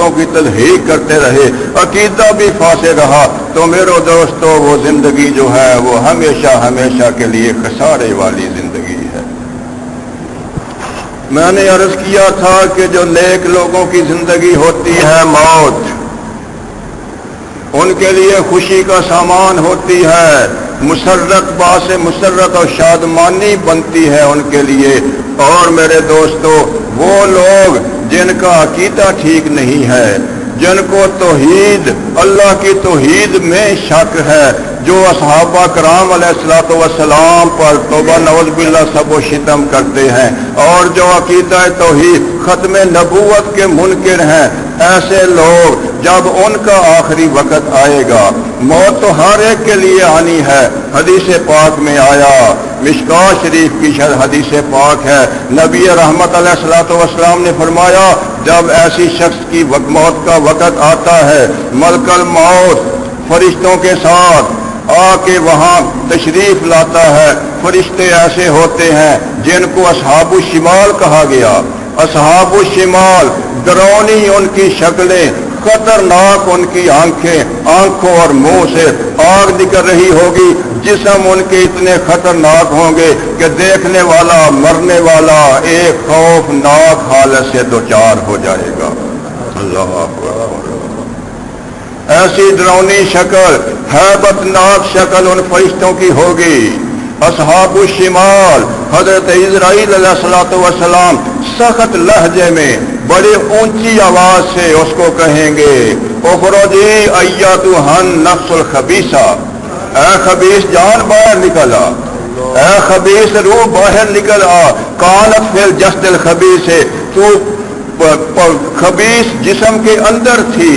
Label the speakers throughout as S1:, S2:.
S1: فرشتوں کی تصدیق کرتے رہے، عقیدہ بھی فاسد رہا، تو میرے دوستو وہ زندگی جو ہے وہ ہمیشہ ہمیشہ کے لیے خسارے والی زندگی ہے۔ میں نے عرض کیا تھا کہ جو نیک لوگوں کی زندگی ہوتی ہے موت، ان کے لیے خوشی کا سامان ہوتی ہے، مسرت باعث مسرت اور شادمانی بنتی ہے ان کے لیے۔ اور میرے دوستو وہ لوگ جن کا عقیدہ ٹھیک نہیں ہے، جن کو توحید اللہ کی توحید میں شک ہے، جو اصحابہ کرام علیہ الصلوۃ والسلام پر توبہ نعوذ باللہ سب و شتم کرتے ہیں، اور جو عقیدہ توحید ختم نبوت کے منکر ہیں، ایسے لوگ جب ان کا آخری وقت آئے گا، موت تو ہر ایک کے لیے آنی ہے۔ حدیث پاک میں آیا، مشکاۃ شریف کی حدیث پاک ہے، نبی رحمت علیہ الصلوۃ والسلام نے فرمایا جب ایسی شخص کی موت کا وقت آتا ہے، ملک الموت فرشتوں کے ساتھ آ کے وہاں تشریف لاتا ہے۔ فرشتے ایسے ہوتے ہیں جن کو اصحاب الشمال کہا گیا۔ اصحاب الشمال ڈرونی ان کی شکلیں، خطرناک ان کی آنکھیں، آنکھوں اور منہ سے آگ نکل رہی ہوگی، جسم ان کے اتنے خطرناک ہوں گے کہ دیکھنے والا مرنے والا ایک خوفناک حالت سے دوچار ہو جائے گا۔ اللہ اکبر۔ ایسی ڈرونی شکل، ہیبت ناک شکل ان فرشتوں کی ہوگی۔ اصحاب الشمال حضرت اسرائیل علیہ الصلوۃ والسلام سخت لہجے میں بڑی اونچی آواز سے اس کو کہیں گے، اخرجی ایتھا النفس الخبیثہ، اے خبیث جان باہر نکل آ، اے خبیث روح باہر نکل آ، کانت فی الجسد الخبیث، تو خبیث جسم کے اندر تھی،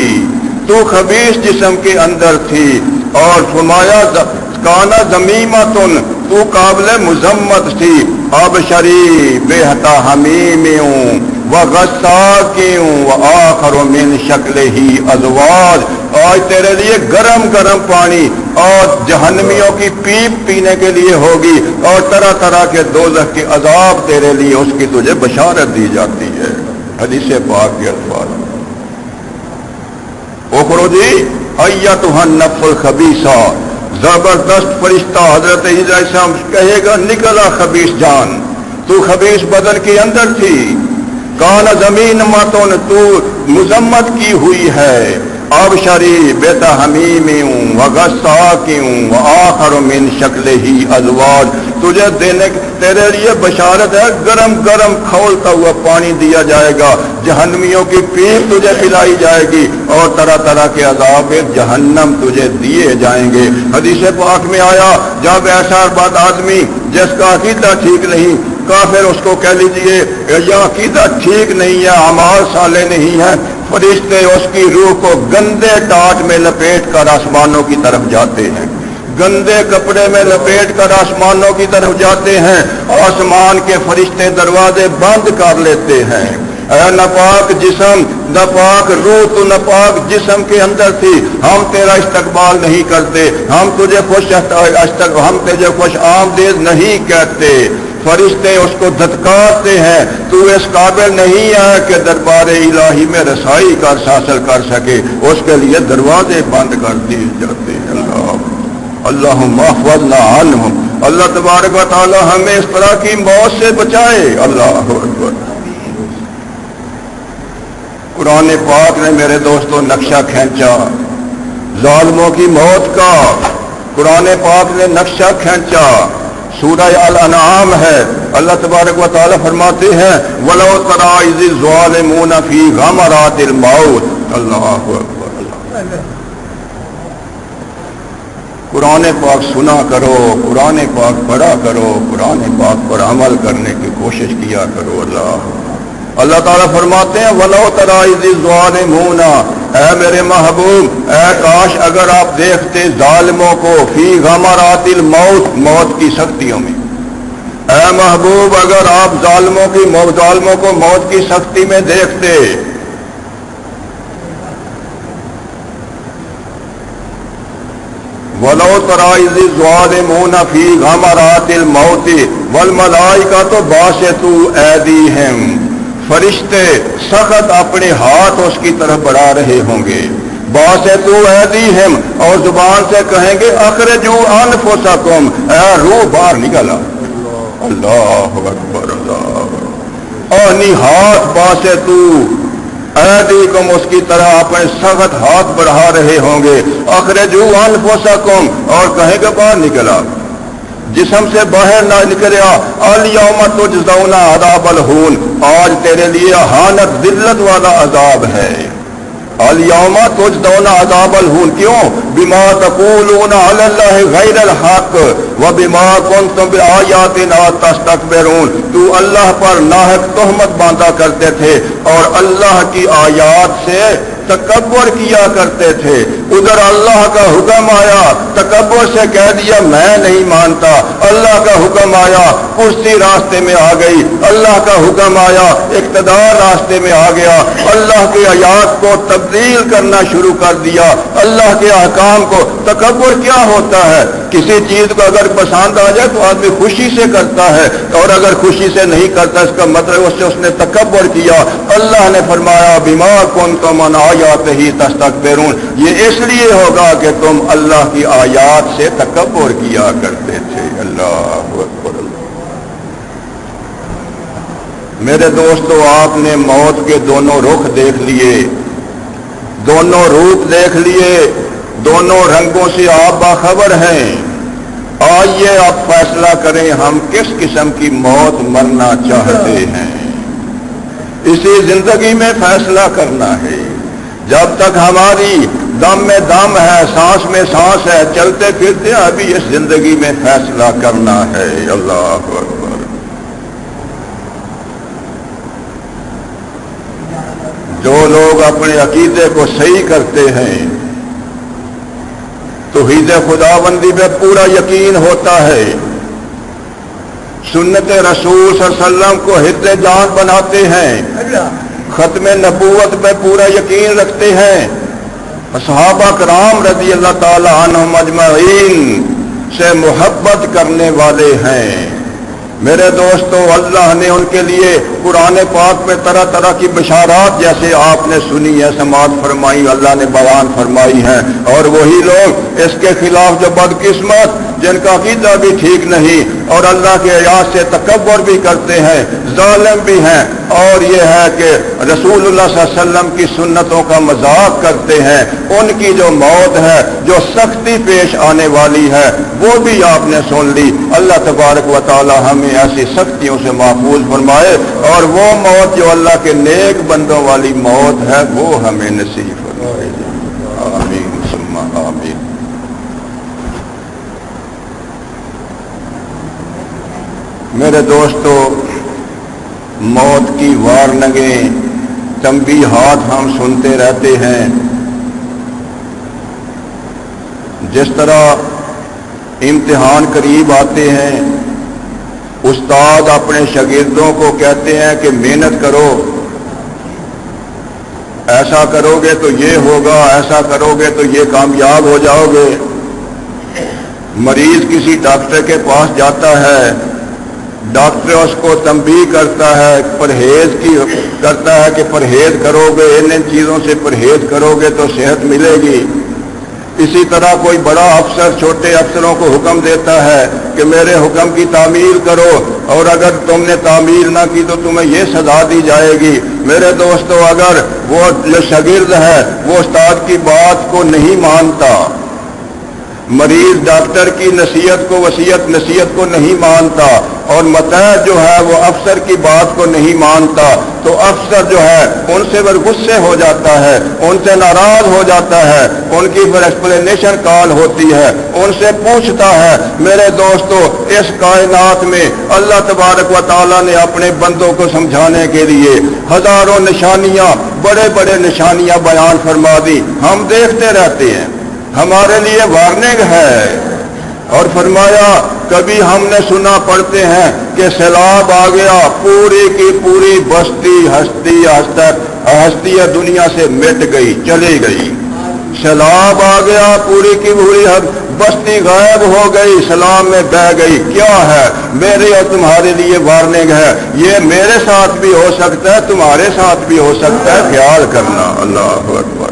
S1: تو خبیث جسم کے اندر تھی۔ اور فرمایا کانا ذمیمۃ، تو قابل مذمت تھی، اب شری بہتا حمیموں وغساقوں وآخر من شکل ہی ازواج، آج تیرے لیے گرم گرم پانی اور جہنمیوں کی پیپ پینے کے لیے ہوگی، اور طرح طرح کے دوزخ کے عذاب تیرے لیے اس کی تجھے بشارت دی جاتی ہے۔ حدیث پاک کے الفاظ، اخرجی ایتھا النفس الخبیثہ، زبردست فرشتہ حضرت عیسیٰ کہے گا نکلا خبیث جان، تو خبیث بدن کے اندر تھی، کان زمین ماتون، تو مذمت کی ہوئی ہے، اب شری بیتا حمیموں وغساقوں وآخر من شکل ہی ازواج، تجھے دینے تیرے لیے بشارت ہے، گرم گرم کھولتا ہوا پانی دیا جائے گا، جہنمیوں کی پیپ تجھے پلائی جائے گی، اور طرح طرح کے عذاب جہنم تجھے دیے جائیں گے۔ حدیث پاک میں آیا جب ایسا بد آدمی جس کا عقیدہ ٹھیک نہیں، کافر اس کو کہہ لیجئے یا عقیدہ ٹھیک نہیں ہے، اعمال صالح نہیں ہے، فرشتے اس کی روح کو گندے ٹاٹ میں لپیٹ کر آسمانوں کی طرف جاتے ہیں، گندے کپڑے میں لپیٹ کر آسمانوں کی طرف جاتے ہیں، آسمان کے فرشتے دروازے بند کر لیتے ہیں۔ اے ناپاک جسم، ناپاک روح، تو ناپاک جسم کے اندر تھی، ہم تیرا استقبال نہیں کرتے، ہم تجھے خوش آمدید نہیں کہتے۔ فرشتے اس کو دھتکارتے ہیں، تو اس قابل نہیں ہے کہ دربار الہی میں رسائی حاصل کر سکے، اس کے لیے دروازے بند کر دیے جاتے ہیں۔ اللہم احفظنا عنہم، اللہ تبارک و تعالی ہمیں اس طرح کی موت سے بچائے۔ اللہ اکبر۔ قرآن پاک نے میرے دوستوں نقشہ کھینچا ظالموں کی موت کا، قرآن پاک نے نقشہ کھینچا، سورہ الانعام ہے، اللہ تبارک و تعالی فرماتے ہیں وَلَوْ تَرَىٰ إِذِ الظَّالِمُونَ فِي غَمَرَاتِ الْمَوْتِ۔ اللہ اکبر۔ قرآن پاک سنا کرو، قرآن پاک پڑھا کرو، قرآن پاک پر عمل کرنے کی کوشش کیا کرو۔ اللہ تعالیٰ فرماتے ہیں وَلَوْ تَرَىٰ إِذِ الظَّالِمُونَ، اے میرے محبوب، اے کاش اگر آپ دیکھتے ظالموں کو فی غمرات الموت، موت کی سختیوں میں، اے محبوب اگر آپ ظالموں کو موت کی سختی میں دیکھتے۔ وَلَوْ تَرَىٰ إِذِ الظَّالِمُونَ فِي غَمَرَاتِ الْمَوْتِ وَالْمَلَائِكَةُ بَاسِطُو أَيْدِيهِمْ فرشتے سخت اپنے ہاتھ اس کی طرف بڑھا رہے ہوں گے. باسطو ایدیہم، اور زبان سے کہیں گے اخرجو انفسکم، اے روح باہر نکلا. اللہ اکبر اللہ. اور ہاتھ باسطو ایدیکم، اس کی طرح اپنے سخت ہاتھ بڑھا رہے ہوں گے. اخرجو انفسکم، اور کہیں گے باہر نکلا. جسم سے باہر نہ نکلیا. الیوم تجزون عذاب الہون، آج تیرے لیے اہانت ذلت والا عذاب ہے. الیوم تجزون عذاب الہون، کیوں؟ بما تقولون علی اللہ غیر الحق وبما کنتم بآیاتنا تستکبرون، تو اللہ پر ناحق تہمت باندھا کرتے تھے اور اللہ کی آیات سے تکبر کیا کرتے تھے. ادھر اللہ کا حکم آیا، تکبر سے کہہ دیا میں نہیں مانتا. اللہ کا حکم آیا، کرسی راستے میں آ گئی. اللہ کا حکم آیا، اقتدار راستے میں آ گیا. اللہ کی آیات کو تبدیل کرنا شروع کر دیا، اللہ کے احکام کو. تکبر کیا ہوتا ہے؟ کسی چیز کو اگر پسند آ جائے تو آدمی خوشی سے کرتا ہے، اور اگر خوشی سے نہیں کرتا اس کا مطلب اس نے تکبر کیا. اللہ نے فرمایا بما کنتم عن آیاتہ تستکبرون، یہ اس لیے ہوگا کہ تم اللہ کی آیات سے تکبر کیا کرتے تھے. اللہ اکبر. میرے دوستو، آپ نے موت کے دونوں رخ دیکھ لیے، دونوں روپ دیکھ لیے، دونوں رنگوں سے آپ باخبر ہیں. آئیے آپ فیصلہ کریں ہم کس قسم کی موت مرنا چاہتے ہیں. اسی زندگی میں فیصلہ کرنا ہے. جب تک ہماری دم میں دم ہے، سانس میں سانس ہے، چلتے پھرتے ابھی اس زندگی میں فیصلہ کرنا ہے. اللہ اکبر. جو لوگ اپنے عقیدے کو صحیح کرتے ہیں، توحید خداوندی پہ پورا یقین ہوتا ہے، سنت رسول صلی اللہ علیہ وسلم کو حفظ جان بناتے ہیں، ختم نبوت پہ پورا یقین رکھتے ہیں، صحابہ کرام رضی اللہ تعالی عنہم اجمعین سے محبت کرنے والے ہیں. میرے دوستو، اللہ نے ان کے لیے قرآن پاک میں طرح طرح کی بشارات جیسے آپ نے سنی ہے، سماعت فرمائی، اللہ نے بیان فرمائی ہے. اور وہی لوگ اس کے خلاف جو بدقسمت، جن کا عقیدہ بھی ٹھیک نہیں اور اللہ کے آیات سے تکبر بھی کرتے ہیں، ظالم بھی ہیں، اور یہ ہے کہ رسول اللہ صلی اللہ علیہ وسلم کی سنتوں کا مذاق کرتے ہیں، ان کی جو موت ہے، جو سختی پیش آنے والی ہے، وہ بھی آپ نے سن لی. اللہ تبارک و تعالی ہمیں ایسی سختیوں سے محفوظ فرمائے، اور وہ موت جو اللہ کے نیک بندوں والی موت ہے وہ ہمیں نصیب فرمائے. آمین ثم آمین. میرے دوستو، موت کی وارنگیں، تنبیہات ہم سنتے رہتے ہیں. جس طرح امتحان قریب آتے ہیں، استاد اپنے شاگردوں کو کہتے ہیں کہ محنت کرو، ایسا کرو گے تو یہ ہوگا، ایسا کرو گے تو یہ کامیاب ہو جاؤ گے. مریض کسی ڈاکٹر کے پاس جاتا ہے، ڈاکٹر اس کو تنبیہ کرتا ہے، پرہیز کی کرتا ہے کہ پرہیز کرو گے، ان چیزوں سے پرہیز کرو گے تو صحت ملے گی. اسی طرح کوئی بڑا افسر چھوٹے افسروں کو حکم دیتا ہے کہ میرے حکم کی تعمیل کرو، اور اگر تم نے تعمیل نہ کی تو تمہیں یہ سزا دی جائے گی. میرے دوستو، اگر وہ جو شاگرد ہے وہ استاد کی بات کو نہیں مانتا، مریض ڈاکٹر کی نصیحت کو، نصیحت کو نہیں مانتا، اور متحد جو ہے وہ افسر کی بات کو نہیں مانتا، تو افسر جو ہے ان سے وہ غصے ہو جاتا ہے، ان سے ناراض ہو جاتا ہے، ان کی پھر ایکسپلینیشن کال ہوتی ہے، ان سے پوچھتا ہے. میرے دوستو، اس کائنات میں اللہ تبارک و تعالیٰ نے اپنے بندوں کو سمجھانے کے لیے ہزاروں نشانیاں، بڑے بڑے نشانیاں بیان فرما دی. ہم دیکھتے رہتے ہیں، ہمارے لیے وارننگ ہے. اور فرمایا کبھی ہم نے سنا پڑھتے ہیں کہ سیلاب آ گیا، پوری کی پوری بستی ہستی دنیا سے مٹ گئی، چلی گئی. سیلاب آ گیا، پوری کی پوری بستی غائب ہو گئی، سلام میں بہ گئی، کیا ہے؟ میرے اور تمہارے لیے وارننگ ہے، یہ میرے ساتھ بھی ہو سکتا ہے، تمہارے ساتھ بھی ہو سکتا ہے، خیال کرنا۔ اللہ اکبر۔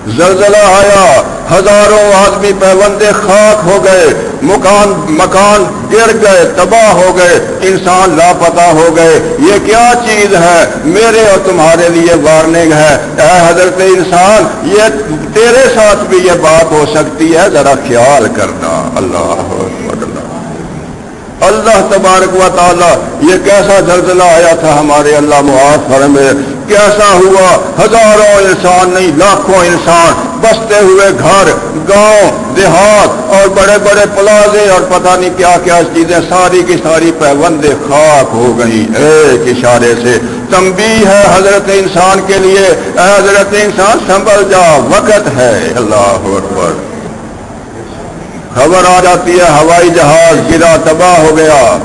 S1: زلزلہ آیا، ہزاروں آدمی پیوندے خاک ہو گئے، مکان گر گئے، تباہ ہو گئے، انسان لاپتہ ہو گئے۔ یہ کیا چیز ہے؟ میرے اور تمہارے لیے وارننگ ہے۔ اے حضرت انسان، یہ تیرے ساتھ بھی یہ بات ہو سکتی ہے، ذرا خیال کرنا۔ اللہ اکبر۔ اللہ تبارک و تعالی، یہ کیسا زلزلہ آیا تھا ہمارے اللہ معاف فرمائے، کیسا ہوا؟ ہزاروں انسان نہیں، لاکھوں انسان، بستے ہوئے گھر، گاؤں دیہات اور بڑے بڑے پلازے اور پتہ نہیں کیا کیا چیزیں، ساری کی ساری پیوندے خاک ہو گئی۔ ایک اشارے سے تنبیہ ہے حضرت انسان کے لیے، اے حضرت انسان سنبھل جا، وقت ہے۔ اللہ اکبر۔ خبر آ جاتی ہے ہوائی جہاز گرا، تباہ ہو گیا،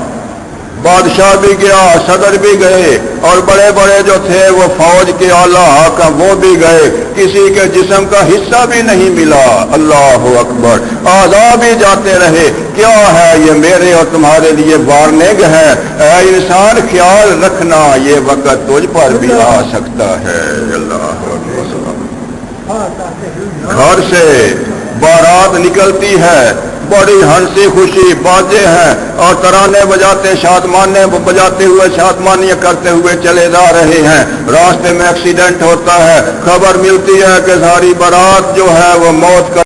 S1: بادشاہ بھی گیا، صدر بھی گئے، اور بڑے بڑے جو تھے وہ فوج کے اعلیٰ حاکم وہ بھی گئے، کسی کے جسم کا حصہ بھی نہیں ملا۔ اللہ اکبر۔ اعضاء بھی جاتے رہے۔ کیا ہے؟ یہ میرے اور تمہارے لیے وارننگ ہے۔ اے انسان خیال رکھنا، یہ وقت تجھ پر بھی آ سکتا ہے۔ اللہ اکبر۔ گھر سے بارات نکلتی ہے، بڑی ہنسی خوشی بازیں ہیں اور ترانے بجاتے شادمانے بجاتے ہوئے شادمانیاں کرتے ہوئے چلے جا رہے ہیں۔ راستے میں ایکسیڈنٹ ہوتا ہے، خبر ملتی ہے کہ ساری بارات جو ہے وہ موت کا